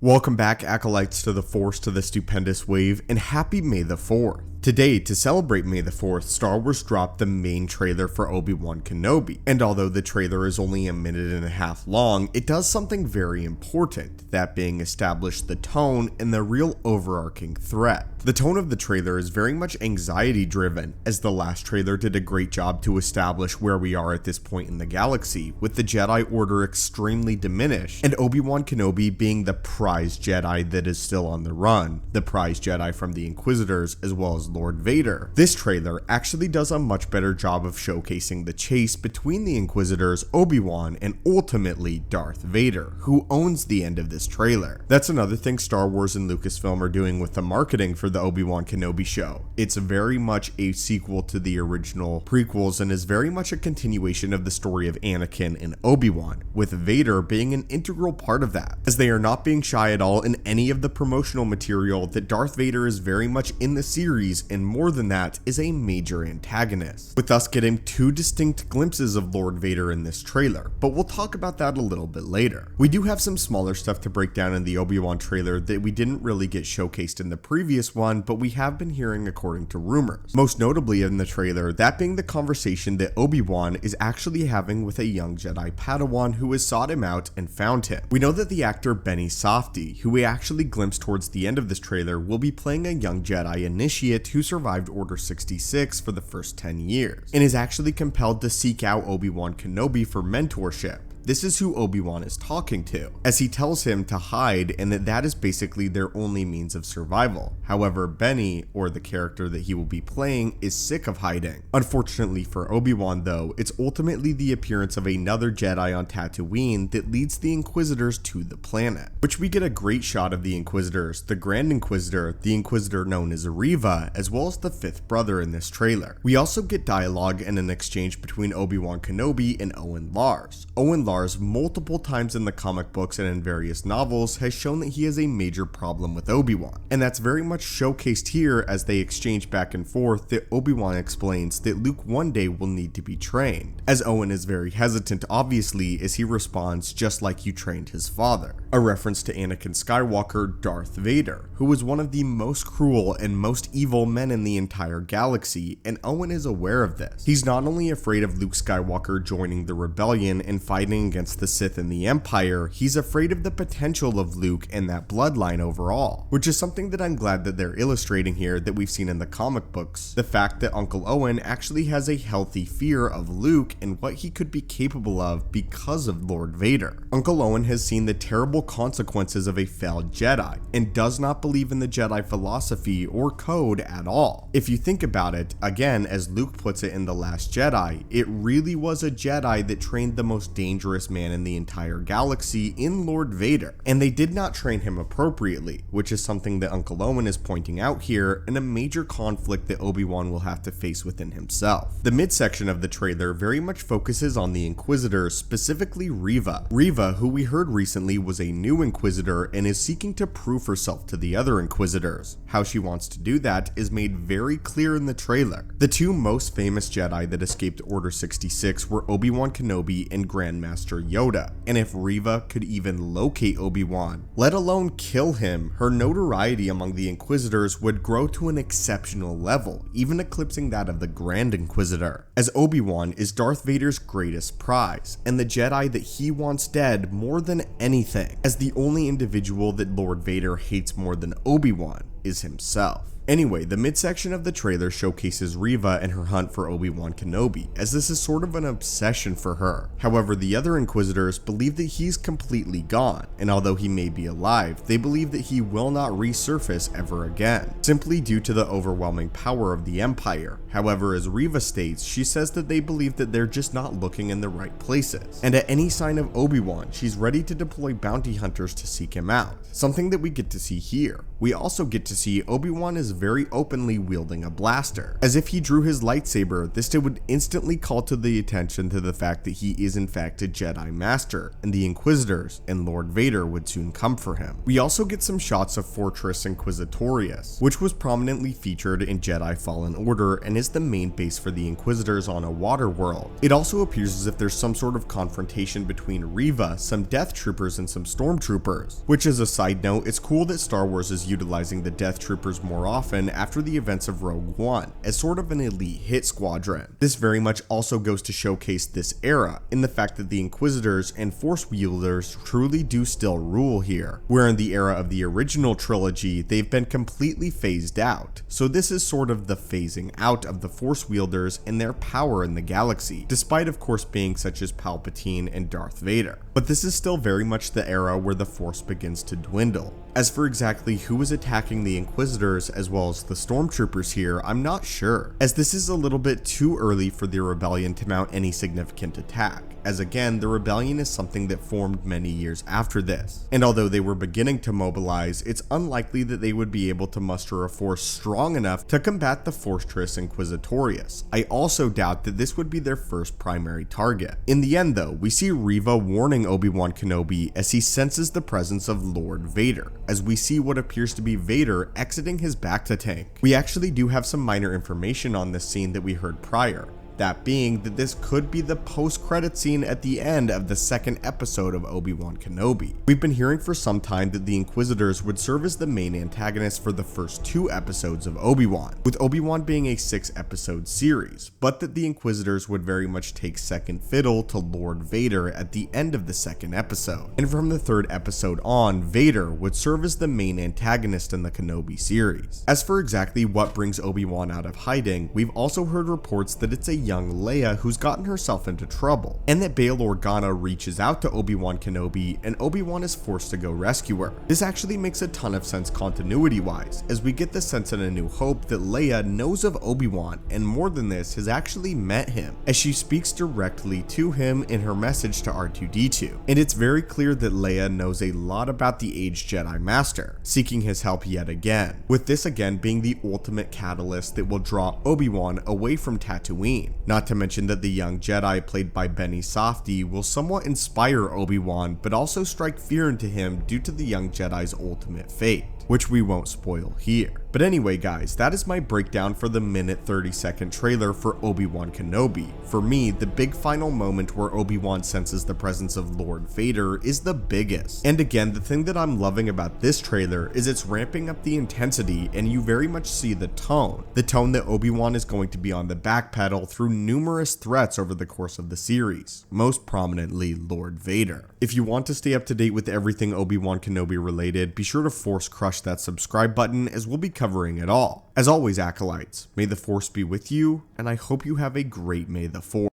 Welcome back, Acolytes, to the Force, to the Stupendous Wave, and happy May the 4th. Today, to celebrate May the 4th, Star Wars dropped the main trailer for Obi Wan Kenobi, and although the trailer is only a minute and a half long, it does something very important, that being establish the tone and the real overarching threat. The tone of the trailer is very much anxiety driven, as the last trailer did a great job to establish where we are at this point in the galaxy, with the Jedi Order extremely diminished, and Obi Wan Kenobi being the prize Jedi that is still on the run, the prize Jedi from the Inquisitors as well as Lord Vader. This trailer actually does a much better job of showcasing the chase between the Inquisitors, Obi-Wan, and ultimately Darth Vader, who owns the end of this trailer. That's another thing Star Wars and Lucasfilm are doing with the marketing for the Obi Wan Kenobi show. It's very much a sequel to the original prequels and is very much a continuation of the story of Anakin and Obi-Wan, with Vader being an integral part of that, as they are not being shy at all in any of the promotional material that Darth Vader is very much in the series, and more than that, is a major antagonist, with us getting two distinct glimpses of Lord Vader in this trailer, but we'll talk about that a little bit later. We do have some smaller stuff to break down in the Obi-Wan trailer that we didn't really get showcased in the previous one, but we have been hearing according to rumors. Most notably in the trailer, that being the conversation that Obi-Wan is actually having with a young Jedi Padawan who has sought him out and found him. We know that the actor Benny Safdie, who we actually glimpsed towards the end of this trailer, will be playing a young Jedi initiate who survived Order 66 for the first 10 years, and is actually compelled to seek out Obi-Wan Kenobi for mentorship. This is who Obi-Wan is talking to, as he tells him to hide and that is basically their only means of survival. However, Benny, or the character that he will be playing, is sick of hiding. Unfortunately for Obi-Wan though, it's ultimately the appearance of another Jedi on Tatooine that leads the Inquisitors to the planet, which we get a great shot of the Inquisitors, the Grand Inquisitor, the Inquisitor known as Reva, as well as the fifth brother in this trailer. We also get dialogue and an exchange between Obi-Wan Kenobi and Owen Lars. Owen Lars multiple times in the comic books and in various novels has shown that he has a major problem with Obi-Wan, and that's very much showcased here as they exchange back and forth that Obi-Wan explains that Luke one day will need to be trained, as Owen is very hesitant obviously as he responds, "Just like you trained his father," a reference to Anakin Skywalker, Darth Vader, who was one of the most cruel and most evil men in the entire galaxy, and Owen is aware of this. He's not only afraid of Luke Skywalker joining the rebellion and fighting against the Sith and the Empire, he's afraid of the potential of Luke and that bloodline overall, which is something that I'm glad that they're illustrating here that we've seen in the comic books. The fact that Uncle Owen actually has a healthy fear of Luke and what he could be capable of because of Lord Vader. Uncle Owen has seen the terrible consequences of a failed Jedi and does not believe in the Jedi philosophy or code at all. If you think about it, again, as Luke puts it in The Last Jedi, it really was a Jedi that trained the most dangerous man in the entire galaxy in Lord Vader, and they did not train him appropriately, which is something that Uncle Owen is pointing out here, and a major conflict that Obi-Wan will have to face within himself. The midsection of the trailer very much focuses on the Inquisitors, specifically Reva. Reva, who we heard recently was a new Inquisitor and is seeking to prove herself to the other Inquisitors. How she wants to do that is made very clear in the trailer. The two most famous Jedi that escaped Order 66 were Obi-Wan Kenobi and Grandmaster Yoda, and if Reva could even locate Obi-Wan, let alone kill him, her notoriety among the Inquisitors would grow to an exceptional level, even eclipsing that of the Grand Inquisitor, as Obi-Wan is Darth Vader's greatest prize, and the Jedi that he wants dead more than anything, as the only individual that Lord Vader hates more than Obi-Wan is himself. Anyway, the midsection of the trailer showcases Reva and her hunt for Obi-Wan Kenobi, as this is sort of an obsession for her. However, the other Inquisitors believe that he's completely gone, and although he may be alive, they believe that he will not resurface ever again, simply due to the overwhelming power of the Empire. However, as Reva states, she says that they believe that they're just not looking in the right places, and at any sign of Obi-Wan, she's ready to deploy bounty hunters to seek him out, something that we get to see here. We also get to see Obi-Wan is very openly wielding a blaster. As if he drew his lightsaber, this would instantly call to the attention to the fact that he is in fact a Jedi Master, and the Inquisitors and Lord Vader would soon come for him. We also get some shots of Fortress Inquisitorius, which was prominently featured in Jedi Fallen Order and is the main base for the Inquisitors on a water world. It also appears as if there's some sort of confrontation between Reva, some Death Troopers, and some Stormtroopers, which as a side note, it's cool that Star Wars is utilizing the Death Troopers more often after the events of Rogue One, as sort of an elite hit squadron. This very much also goes to showcase this era, in the fact that the Inquisitors and Force wielders truly do still rule here, where in the era of the original trilogy, they've been completely phased out. So this is sort of the phasing out of the Force wielders and their power in the galaxy, despite of course being such as Palpatine and Darth Vader. But this is still very much the era where the Force begins to dwindle. As for exactly who is attacking the Inquisitors as well as the Stormtroopers here, I'm not sure, as this is a little bit too early for the rebellion to mount any significant attack, as again, the rebellion is something that formed many years after this, and although they were beginning to mobilize, it's unlikely that they would be able to muster a force strong enough to combat the Fortress Inquisitorius. I also doubt that this would be their first primary target. In the end though, we see Reva warning Obi Wan Kenobi as he senses the presence of Lord Vader, as we see what appears to be Vader exiting his bacta tank. We actually do have some minor information on this scene that we heard prior. That being that this could be the post-credit scene at the end of the second episode of Obi Wan Kenobi. We've been hearing for some time that the Inquisitors would serve as the main antagonist for the first 2 episodes of Obi-Wan, with Obi-Wan being a 6-episode series, but that the Inquisitors would very much take second fiddle to Lord Vader at the end of the second episode. And from the 3rd episode on, Vader would serve as the main antagonist in the Kenobi series. As for exactly what brings Obi-Wan out of hiding, we've also heard reports that it's a young Leia who's gotten herself into trouble, and that Bail Organa reaches out to Obi Wan Kenobi and Obi Wan is forced to go rescue her. This actually makes a ton of sense continuity wise, as we get the sense in A New Hope that Leia knows of Obi Wan, and more than this, has actually met him, as she speaks directly to him in her message to R2-D2, and it's very clear that Leia knows a lot about the aged Jedi Master, seeking his help yet again, with this again being the ultimate catalyst that will draw Obi-Wan away from Tatooine. Not to mention that the young Jedi played by Benny Safdie will somewhat inspire Obi-Wan, but also strike fear into him due to the young Jedi's ultimate fate, which we won't spoil here. But anyway guys, that is my breakdown for the minute 30-second trailer for Obi-Wan Kenobi. For me, the big final moment where Obi-Wan senses the presence of Lord Vader is the biggest. And again, the thing that I'm loving about this trailer is it's ramping up the intensity, and you very much see the tone that Obi-Wan is going to be on the back pedal through numerous threats over the course of the series, most prominently Lord Vader. If you want to stay up to date with everything Obi-Wan Kenobi related, be sure to force crush that subscribe button, as we'll be covering it all. As always, Acolytes, may the Force be with you, and I hope you have a great May the 4th.